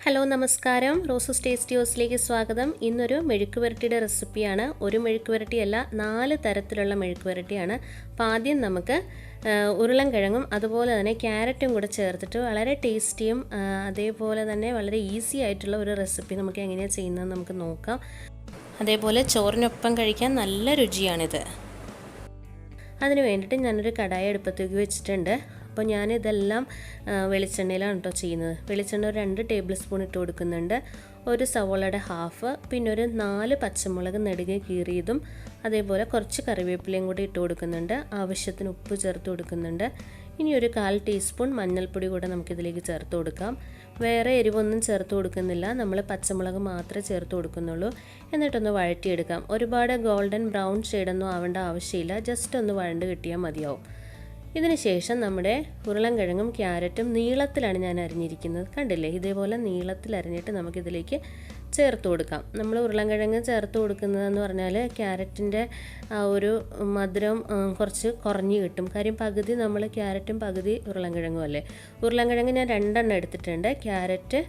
Hello നമസ്കാരം, roses tasty ഹൗസിലേക്ക് സ്വാഗതം. ഇന്നൊരു മെഴുക്ക് പുരട്ടിയുടെ റെസിപ്പിയാണ്. ഒരു മെഴുക്ക് പുരട്ടിയല്ല, 4 തരത്തിലുള്ള മെഴുക്ക് പുരട്ടിയാണ്. അപ്പോൾ ആദ്യം നമുക്ക് ഉരുളൻകിഴങ്ങും അതുപോലെ തന്നെ ക്യാരറ്റും കൂടെ ചേർത്തിട്ട് വളരെ ടേസ്റ്റിയും അതേപോലെ തന്നെ വളരെ ഈസി ആയിട്ടുള്ള ഒരു റെസിപ്പി നമുക്ക് എങ്ങനെയാണ് ചെയ്യുന്നതെന്ന് നമുക്ക് നോക്കാം. അതേപോലെ ചോറിനൊപ്പം കഴിക്കാൻ നല്ല രുചിയാണിത്. അതിന് വേണ്ടിയിട്ട് ഞാനൊരു കടായി അടുപ്പത്തേക്ക് വെച്ചിട്ടുണ്ട്. അപ്പോൾ ഞാനിതെല്ലാം വെളിച്ചെണ്ണയിലാണ് കേട്ടോ ചെയ്യുന്നത്. വെളിച്ചെണ്ണ ഒരു 2 ടേബിൾ സ്പൂൺ ഇട്ട് കൊടുക്കുന്നുണ്ട്. ഒരു സവോളയുടെ ഹാഫ്, പിന്നെ ഒരു 4 പച്ചമുളക് നെടുകെ കീറിയതും അതേപോലെ കുറച്ച് കറിവേപ്പിലയും കൂടി ഇട്ട് കൊടുക്കുന്നുണ്ട്. ആവശ്യത്തിന് ഉപ്പ് ചേർത്ത് കൊടുക്കുന്നുണ്ട്. ഇനി ഒരു 1/4 ടീസ്പൂൺ മഞ്ഞൾപ്പൊടി കൂടെ നമുക്കിതിലേക്ക് ചേർത്ത് കൊടുക്കാം. വേറെ എരിവൊന്നും ചേർത്ത് കൊടുക്കുന്നില്ല, നമ്മൾ പച്ചമുളക് മാത്രമേ ചേർത്ത് കൊടുക്കുന്നുള്ളൂ. എന്നിട്ടൊന്ന് വഴറ്റിയെടുക്കാം. ഒരുപാട് ഗോൾഡൻ ബ്രൗൺ ഷെയ്ഡൊന്നും ആവേണ്ട ആവശ്യമില്ല, ജസ്റ്റ് ഒന്ന് വഴണ്ട് കിട്ടിയാൽ മതിയാവും. ഇതിന് ശേഷം നമ്മുടെ ഉരുളൻകിഴങ്ങും ക്യാരറ്റും നീളത്തിലാണ് ഞാൻ അരിഞ്ഞിരിക്കുന്നത്. കണ്ടില്ലേ, ഇതേപോലെ നീളത്തിൽ അരിഞ്ഞിട്ട് നമുക്കിതിലേക്ക് ചേർത്ത് കൊടുക്കാം. നമ്മൾ ഉരുളൻകിഴങ്ങ് ചേർത്ത് കൊടുക്കുന്നതെന്ന് പറഞ്ഞാൽ ക്യാരറ്റിൻ്റെ ആ ഒരു മധുരം കുറച്ച് കുറഞ്ഞ് കിട്ടും. കാര്യം പകുതി നമ്മൾ ക്യാരറ്റും പകുതി ഉരുളൻകിഴങ്ങും അല്ലേ. ഉരുളൻകിഴങ്ങ് ഞാൻ 2 എണ്ണം എടുത്തിട്ടുണ്ട്, ക്യാരറ്റ്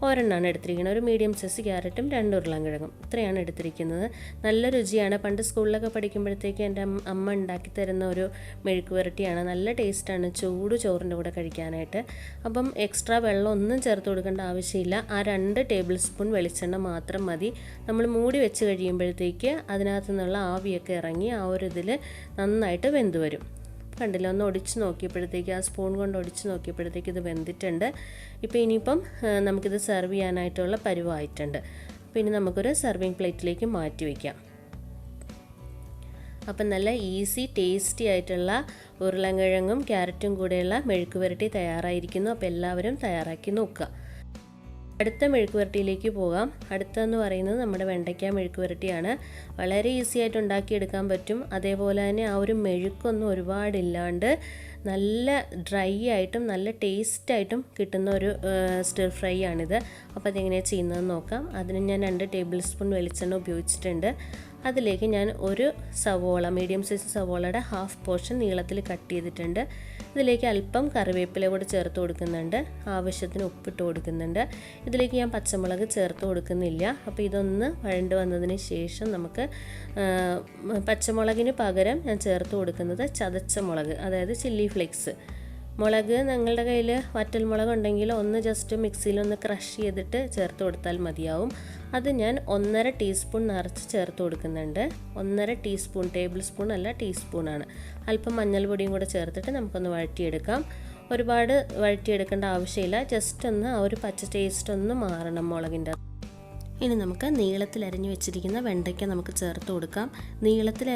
ഒരെണ്ണമാണ് എടുത്തിരിക്കുന്നത്. ഒരു മീഡിയം സൈസ് ക്യാരറ്റും 2 ഉരുളൻകിഴങ്ങും, ഇത്രയാണ് എടുത്തിരിക്കുന്നത്. നല്ല രുചിയാണ്. പണ്ട് സ്കൂളിലൊക്കെ പഠിക്കുമ്പോഴത്തേക്ക് എൻ്റെ അമ്മ ഉണ്ടാക്കി തരുന്ന ഒരു മെഴുക്ക് പുരട്ടിയാണ്. നല്ല ടേസ്റ്റാണ് ചൂട് ചോറിൻ്റെ കൂടെ കഴിക്കാനായിട്ട്. അപ്പം എക്സ്ട്രാ വെള്ളം ഒന്നും ചേർത്ത് കൊടുക്കേണ്ട ആവശ്യമില്ല. ആ 2 ടേബിൾ സ്പൂൺ വെളിച്ചെണ്ണ മാത്രം മതി. നമ്മൾ മൂടി വെച്ച് കഴിയുമ്പോഴത്തേക്ക് അതിനകത്തു നിന്നുള്ള ആവിയൊക്കെ ഇറങ്ങി ആ ഒരു ഇതിൽ നന്നായിട്ട് വെന്ത് വരും. കണ്ടില്ല, ഒന്ന് ഒടിച്ച് നോക്കിയപ്പോഴത്തേക്ക്, ആ സ്പൂൺ കൊണ്ട് ഒടിച്ച് നോക്കിയപ്പോഴത്തേക്ക് ഇത് വെന്തിട്ടുണ്ട്. ഇപ്പോൾ ഇനിയിപ്പം നമുക്കിത് സെർവ് ചെയ്യാനായിട്ടുള്ള പരുവമായിട്ടുണ്ട്. അപ്പോൾ ഇനി നമുക്കൊരു സെർവിങ് പ്ലേറ്റിലേക്ക് മാറ്റി വയ്ക്കാം. അപ്പം നല്ല ഈസി ടേസ്റ്റി ആയിട്ടുള്ള ഉരുളൻകിഴങ്ങും ക്യാരറ്റും കൂടെയുള്ള മെഴുക്ക് പുരട്ടി തയ്യാറായിരിക്കുന്നു. അപ്പോൾ എല്ലാവരും തയ്യാറാക്കി നോക്കുക. അടുത്ത മെഴുക്ക് പുരട്ടിയിലേക്ക് പോകാം. അടുത്തെന്ന് പറയുന്നത് നമ്മുടെ വെണ്ടയ്ക്ക മെഴുക്ക് പുരട്ടിയാണ്. വളരെ ഈസി ആയിട്ട് ഉണ്ടാക്കിയെടുക്കാൻ പറ്റും. അതേപോലെ തന്നെ ആ ഒരു മെഴുക്കൊന്നും ഒരുപാടില്ലാണ്ട് നല്ല ഡ്രൈ ആയിട്ടും നല്ല ടേസ്റ്റായിട്ടും കിട്ടുന്ന ഒരു സ്റ്റിർ ഫ്രൈ ആണിത്. അപ്പോൾ അതെങ്ങനെയാണ് ചെയ്യുന്നതെന്ന് നോക്കാം. അതിന് ഞാൻ 2 ടേബിൾ സ്പൂൺ വെളിച്ചെണ്ണ ഉപയോഗിച്ചിട്ടുണ്ട്. അതിലേക്ക് ഞാൻ ഒരു സവോള, മീഡിയം സൈസ് സവോളയുടെ ഹാഫ് പോർഷൻ നീളത്തിൽ കട്ട് ചെയ്തിട്ടുണ്ട്. ഇതിലേക്ക് അല്പം കറിവേപ്പില കൂടി ചേർത്ത് കൊടുക്കുന്നുണ്ട്. ആവശ്യത്തിന് ഉപ്പിട്ട് കൊടുക്കുന്നുണ്ട്. ഇതിലേക്ക് ഞാൻ പച്ചമുളക് ചേർത്ത് കൊടുക്കുന്നില്ല. അപ്പോൾ ഇതൊന്ന് വഴണ്ട് വന്നതിന് ശേഷം നമുക്ക് പച്ചമുളകിന് പകരം ഞാൻ ചേർത്ത് കൊടുക്കുന്നത് ചതച്ച മുളക്, അതായത് ചില്ലി ഫ്ലേക്സ്. മുളക് നിങ്ങളുടെ കയ്യിൽ വറ്റൽമുളക് ഉണ്ടെങ്കിൽ ഒന്ന് ജസ്റ്റ് മിക്സിയിലൊന്ന് ക്രഷ് ചെയ്തിട്ട് ചേർത്ത് കൊടുത്താൽ മതിയാവും. അത് ഞാൻ 1.5 ടീസ്പൂൺ നിറച്ച് ചേർത്ത് കൊടുക്കുന്നുണ്ട്. 1.5 ടീസ്പൂൺ, ടേബിൾ സ്പൂൺ അല്ല, ടീസ്പൂണാണ്. അല്പം മഞ്ഞൾപ്പൊടിയും കൂടെ ചേർത്തിട്ട് നമുക്കൊന്ന് വഴറ്റിയെടുക്കാം. ഒരുപാട് വഴറ്റിയെടുക്കേണ്ട ആവശ്യമില്ല, ജസ്റ്റ് ഒന്ന് ആ ഒരു പച്ച ടേസ്റ്റ് ഒന്ന് മാറണം മുളകിൻ്റെ. ഇനി നമുക്ക് നീളത്തിൽ അരിഞ്ഞു വെച്ചിരിക്കുന്ന വെണ്ടയ്ക്ക നമുക്ക് ചേർത്ത് കൊടുക്കാം. നീളത്തിൽ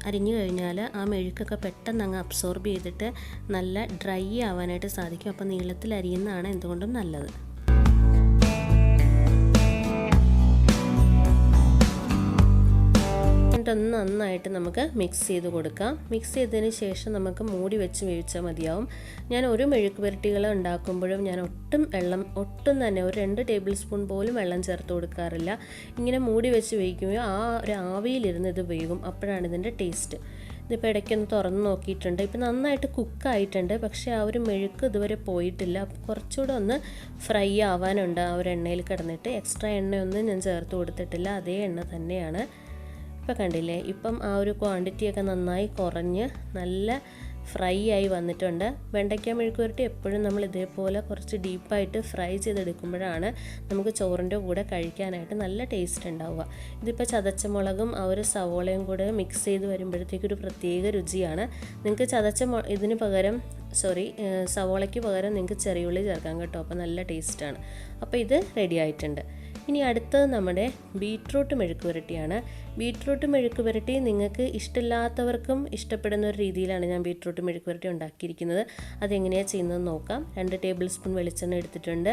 അരിഞ്ഞു കഴിഞ്ഞാൽ ആ മെഴുക്കൊക്കെ പെട്ടെന്ന് അങ്ങ് അബ്സോർബ് ചെയ്തിട്ട് നല്ല ഡ്രൈ ആവാനായിട്ട് സാധിക്കും. അപ്പോൾ നീളത്തിൽ അരിയുന്നതാണ് എന്തുകൊണ്ടും നല്ലത്. ഒന്ന് നന്നായിട്ട് നമുക്ക് മിക്സ് ചെയ്ത് കൊടുക്കാം. മിക്സ് ചെയ്തതിന് ശേഷം നമുക്ക് മൂടി വെച്ച് വേവിച്ചാൽ മതിയാവും. ഞാൻ ഒരു മെഴുക്ക് പുരട്ടികൾ ഉണ്ടാക്കുമ്പോഴും ഞാൻ ഒട്ടും തന്നെ ഒരു 2 ടേബിൾ സ്പൂൺ പോലും വെള്ളം ചേർത്ത് കൊടുക്കാറില്ല. ഇങ്ങനെ മൂടി വെച്ച് വേവിക്കുമ്പോൾ ആ ഒരു ആവിയിലിരുന്ന് ഇത് വേകും. അപ്പോഴാണ് ഇതിൻ്റെ ടേസ്റ്റ്. ഇതിപ്പോൾ ഇടയ്ക്കൊന്ന് തുറന്ന് നോക്കിയിട്ടുണ്ട്. ഇപ്പോൾ നന്നായിട്ട് കുക്കായിട്ടുണ്ട്, പക്ഷേ ആ ഒരു മെഴുക്ക് ഇതുവരെ പോയിട്ടില്ല. കുറച്ചുകൂടെ ഒന്ന് ഫ്രൈ ആവാനുണ്ട് ആ ഒരു എണ്ണയിൽ കിടന്നിട്ട്. എക്സ്ട്രാ എണ്ണയൊന്നും ഞാൻ ചേർത്ത് കൊടുത്തിട്ടില്ല, അതേ എണ്ണ തന്നെയാണ്. ഇപ്പോൾ കണ്ടില്ലേ, ഇപ്പം ആ ഒരു ക്വാണ്ടിറ്റിയൊക്കെ നന്നായി കുറഞ്ഞ് നല്ല ഫ്രൈ ആയി വന്നിട്ടുണ്ട്. വെണ്ടയ്ക്ക മെഴുക്ക് പുരട്ടി എപ്പോഴും നമ്മൾ ഇതേപോലെ കുറച്ച് ഡീപ്പായിട്ട് ഫ്രൈ ചെയ്തെടുക്കുമ്പോഴാണ് നമുക്ക് ചോറിൻ്റെ കൂടെ കഴിക്കാനായിട്ട് നല്ല ടേസ്റ്റ് ഉണ്ടാവുക. ഇതിപ്പോൾ ചതച്ച മുളകും ആ ഒരു സവോളയും കൂടെ മിക്സ് ചെയ്ത് വരുമ്പോഴത്തേക്കൊരു പ്രത്യേക രുചിയാണ്. നിങ്ങൾക്ക് ഇതിന് പകരം സവോളയ്ക്ക് പകരം നിങ്ങൾക്ക് ചെറിയുള്ളി ചേർക്കാം കേട്ടോ. അപ്പോൾ നല്ല ടേസ്റ്റാണ്. അപ്പോൾ ഇത് റെഡി ആയിട്ടുണ്ട്. ഇനി അടുത്തത് നമ്മുടെ ബീട്രൂട്ട് മെഴുക്ക് പുരട്ടിയാണ്. ബീട്രൂട്ട് മെഴുക്ക് പുരട്ടി നിങ്ങൾക്ക് ഇഷ്ടമില്ലാത്തവർക്കും ഇഷ്ടപ്പെടുന്ന ഒരു രീതിയിലാണ് ഞാൻ ബീട്രൂട്ട് മെഴുക്ക് പുരട്ടി ഉണ്ടാക്കിയിരിക്കുന്നത്. അതെങ്ങനെയാണ് ചെയ്യുന്നതെന്ന് നോക്കാം. 2 ടേബിൾ സ്പൂൺ വെളിച്ചെണ്ണ എടുത്തിട്ടുണ്ട്.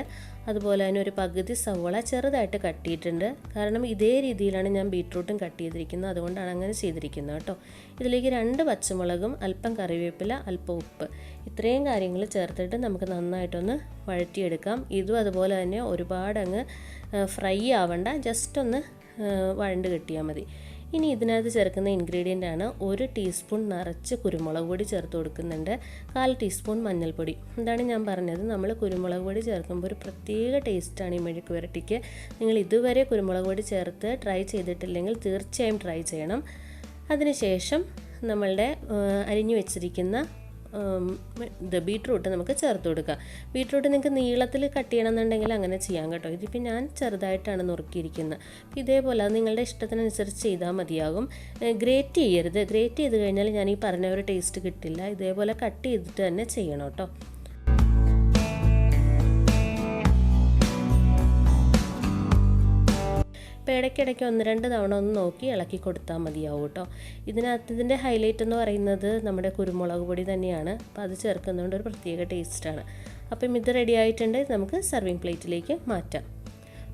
അതുപോലെ തന്നെ ഒരു പകുതി സവോള ചെറുതായിട്ട് കട്ട് ചെയ്തിട്ടുണ്ട്. കാരണം ഇതേ രീതിയിലാണ് ഞാൻ ബീട്രൂട്ടും കട്ട് ചെയ്തിരിക്കുന്നത്, അതുകൊണ്ടാണ് അങ്ങനെ ചെയ്തിരിക്കുന്നത് കേട്ടോ. ഇതിലേക്ക് 2 പച്ചമുളകും അല്പം കറിവേപ്പില, അല്പം ഉപ്പ്, ഇത്രയും കാര്യങ്ങൾ ചേർത്തിട്ട് നമുക്ക് നന്നായിട്ടൊന്ന് വഴറ്റിയെടുക്കാം. ഇതും അതുപോലെ തന്നെ ഒരുപാട് അങ്ങ് ഫ്രൈ ആവണ്ട, ജസ്റ്റ് ഒന്ന് വഴണ്ട് കിട്ടിയാൽ മതി. ഇനി ഇതിനകത്ത് ചേർക്കുന്ന ഇൻഗ്രീഡിയൻ്റ് ആണ് 1 ടീസ്പൂൺ നിറച്ച് കുരുമുളക് പൊടി ചേർത്ത് കൊടുക്കുന്നുണ്ട്, 1/4 ടീസ്പൂൺ മഞ്ഞൾപ്പൊടി. എന്താണ് ഞാൻ പറഞ്ഞത്, നമ്മൾ കുരുമുളക് പൊടി ചേർക്കുമ്പോൾ ഒരു പ്രത്യേക ടേസ്റ്റാണ് ഈ മെഴുക്ക് പുരട്ടിക്ക്. നിങ്ങൾ ഇതുവരെ കുരുമുളക് പൊടി ചേർത്ത് ട്രൈ ചെയ്തിട്ടില്ലെങ്കിൽ തീർച്ചയായും ട്രൈ ചെയ്യണം. അതിനുശേഷം നമ്മളുടെ അരിഞ്ഞു വെച്ചിരിക്കുന്ന ബീട്രൂട്ട് നമുക്ക് ചേർത്ത് കൊടുക്കാം. ബീട്രൂട്ട് നിങ്ങൾക്ക് നീളത്തിൽ കട്ട് ചെയ്യണമെന്നുണ്ടെങ്കിൽ അങ്ങനെ ചെയ്യാം കേട്ടോ. ഇതിപ്പോൾ ഞാൻ ചെറുതായിട്ടാണ് നുറുക്കിയിരിക്കുന്നത്. ഇതേപോലെ അത് നിങ്ങളുടെ ഇഷ്ടത്തിനനുസരിച്ച് ചെയ്താൽ മതിയാകും. ഗ്രേറ്റ് ചെയ്യരുത്. ഗ്രേറ്റ് ചെയ്ത് കഴിഞ്ഞാൽ ഞാൻ ഈ പറഞ്ഞ ഒരു ടേസ്റ്റ് കിട്ടില്ല. ഇതേപോലെ കട്ട് ചെയ്തിട്ട് തന്നെ ചെയ്യണം കേട്ടോ. ഇപ്പോൾ ഇടയ്ക്കിടയ്ക്ക് 1-2 തവണ ഒന്ന് നോക്കി ഇളക്കി കൊടുത്താൽ മതിയാവും കേട്ടോ. ഇതിൻ്റെ ഹൈലൈറ്റ് എന്ന് പറയുന്നത് നമ്മുടെ കുരുമുളക് പൊടി തന്നെയാണ്. അപ്പോൾ അത് ചേർക്കുന്നതുകൊണ്ട് ഒരു പ്രത്യേക ടേസ്റ്റാണ്. അപ്പം ഇത് റെഡി ആയിട്ടുണ്ട്. നമുക്ക് സർവിങ് പ്ലേറ്റിലേക്ക് മാറ്റാം.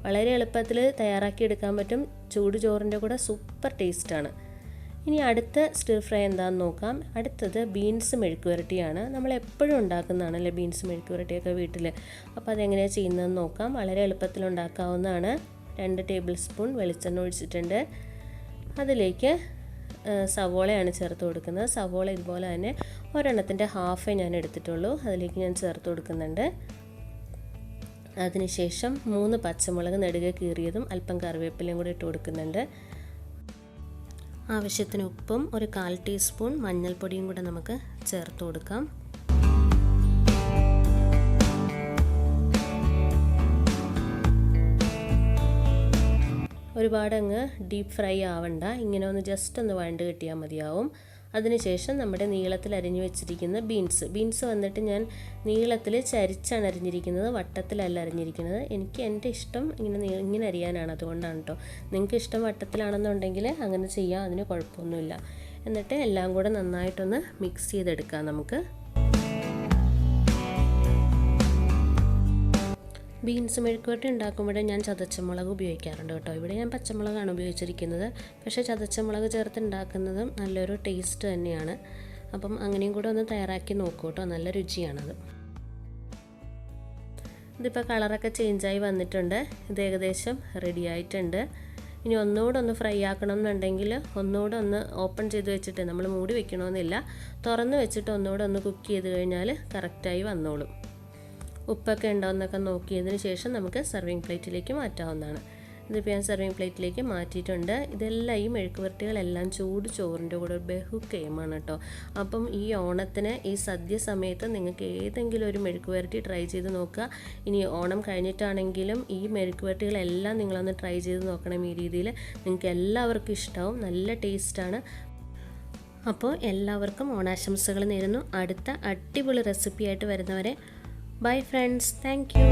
വളരെ എളുപ്പത്തിൽ തയ്യാറാക്കി എടുക്കാൻ പറ്റും. ചൂട് ചോറിൻ്റെ കൂടെ സൂപ്പർ ടേസ്റ്റാണ്. ഇനി അടുത്ത സ്റ്റിർ ഫ്രൈ എന്താണെന്ന് നോക്കാം. അടുത്തത് ബീൻസ് മെഴുക്ക് പുരട്ടിയാണ്. നമ്മൾ എപ്പോഴും ഉണ്ടാക്കുന്നതാണല്ലേ ബീൻസ് മെഴുക്ക് പുരട്ടിയൊക്കെ വീട്ടിൽ. അപ്പോൾ അതെങ്ങനെയാണ് ചെയ്യുന്നതെന്ന് നോക്കാം. വളരെ എളുപ്പത്തിൽ ഉണ്ടാക്കാവുന്നതാണ്. 2 ടേബിൾ സ്പൂൺ വെളിച്ചെണ്ണ ഒഴിച്ചിട്ടുണ്ട്. അതിലേക്ക് സവോളയാണ് ചേർത്ത് കൊടുക്കുന്നത്. സവോള ഇതുപോലെ തന്നെ ഒരെണ്ണത്തിൻ്റെ ഹാഫേ ഞാൻ എടുത്തിട്ടുള്ളൂ. അതിലേക്ക് ഞാൻ ചേർത്ത് കൊടുക്കുന്നുണ്ട്. അതിനുശേഷം 3 പച്ചമുളക് നെടുകെ കീറിയതും അല്പം കറിവേപ്പിലയും കൂടി ഇട്ട് കൊടുക്കുന്നുണ്ട്. ആവശ്യത്തിന് ഉപ്പും 1/4 ടീസ്പൂൺ മഞ്ഞൾപ്പൊടിയും കൂടെ നമുക്ക് ചേർത്ത് കൊടുക്കാം. ഒരുപാട് അങ്ങ് ഡീപ്പ് ഫ്രൈ ആവണ്ട, ഇങ്ങനെ ഒന്ന് ജസ്റ്റ് ഒന്ന് വഴണ്ട് കിട്ടിയാൽ മതിയാവും. അതിനുശേഷം നമ്മുടെ നീളത്തിൽ അരിഞ്ഞു വെച്ചിരിക്കുന്ന ബീൻസ് വന്നിട്ട് ഞാൻ നീളത്തിൽ ചരിച്ചാണ് അരിഞ്ഞിരിക്കുന്നത്, വട്ടത്തിലല്ല അരിഞ്ഞിരിക്കുന്നത്. എനിക്ക് എൻ്റെ ഇഷ്ടം ഇങ്ങനെ അരിയാനാണ്, അതുകൊണ്ടാണ് കേട്ടോ. നിങ്ങൾക്ക് ഇഷ്ടം വട്ടത്തിലാണെന്നുണ്ടെങ്കിൽ അങ്ങനെ ചെയ്യാം, അതിന് കുഴപ്പമൊന്നുമില്ല. എന്നിട്ട് എല്ലാം കൂടെ നന്നായിട്ടൊന്ന് മിക്സ് ചെയ്തെടുക്കാം നമുക്ക്. ബീൻസ് മെഴുക്കുവരട്ടി ഉണ്ടാക്കുമ്പോൾ ഞാൻ ചതച്ചമുളക് ഉപയോഗിക്കാറുണ്ട് കേട്ടോ. ഇവിടെ ഞാൻ പച്ചമുളകാണ് ഉപയോഗിച്ചിരിക്കുന്നത്. പക്ഷേ ചതച്ചമുളക് ചേർത്ത് ഉണ്ടാക്കുന്നതും നല്ലൊരു ടേസ്റ്റ് തന്നെയാണ്. അപ്പം അങ്ങനെയും കൂടെ ഒന്ന് തയ്യാറാക്കി നോക്കൂ കേട്ടോ, നല്ല രുചിയാണത്. ഇതിപ്പോൾ കളറൊക്കെ ചേഞ്ചായി വന്നിട്ടുണ്ട്. ഇത് ഏകദേശം റെഡി ആയിട്ടുണ്ട്. ഇനി ഒന്നുകൂടെ ഒന്ന് ഫ്രൈ ആക്കണം എന്നുണ്ടെങ്കിൽ ഒന്നുകൂടെ ഒന്ന് ഓപ്പൺ ചെയ്ത് വെച്ചിട്ട്, നമ്മൾ മൂടി വെക്കണമെന്നില്ല, തുറന്ന് വെച്ചിട്ട് ഒന്നുകൂടെ ഒന്ന് കുക്ക് ചെയ്ത് കഴിഞ്ഞാൽ കറക്റ്റായി വന്നോളും. ഉപ്പൊക്കെ ഉണ്ടോയെന്നൊക്കെ നോക്കിയതിന് ശേഷം നമുക്ക് സർവിങ് പ്ലേറ്റിലേക്ക് മാറ്റാവുന്നതാണ്. ഇതിപ്പോൾ ഞാൻ സർവിങ് പ്ലേറ്റിലേക്ക് മാറ്റിയിട്ടുണ്ട്. ഇതെല്ലാം ഈ മെഴുക്ക് പുരട്ടികളെല്ലാം ചൂട് ചോറിൻ്റെ കൂടെ ഒരു ബഹുക്കേമാണ് കേട്ടോ. അപ്പം ഈ ഓണത്തിന് ഈ സദ്യ സമയത്ത് നിങ്ങൾക്ക് ഏതെങ്കിലും ഒരു മെഴുക്ക് പുരട്ടി ട്രൈ ചെയ്ത് നോക്കുക. ഇനി ഓണം കഴിഞ്ഞിട്ടാണെങ്കിലും ഈ മെഴുക്ക് പുരട്ടികളെല്ലാം നിങ്ങളൊന്ന് ട്രൈ ചെയ്ത് നോക്കണം. ഈ രീതിയിൽ നിങ്ങൾക്ക് എല്ലാവർക്കും ഇഷ്ടമാവും, നല്ല ടേസ്റ്റാണ്. അപ്പോൾ എല്ലാവർക്കും ഓണാശംസകൾ നേരുന്നു. അടുത്ത അടിപൊളി റെസിപ്പിയായിട്ട് വരുന്നവരെ ബൈ ഫ്രണ്ട്സ്, താങ്ക് യു.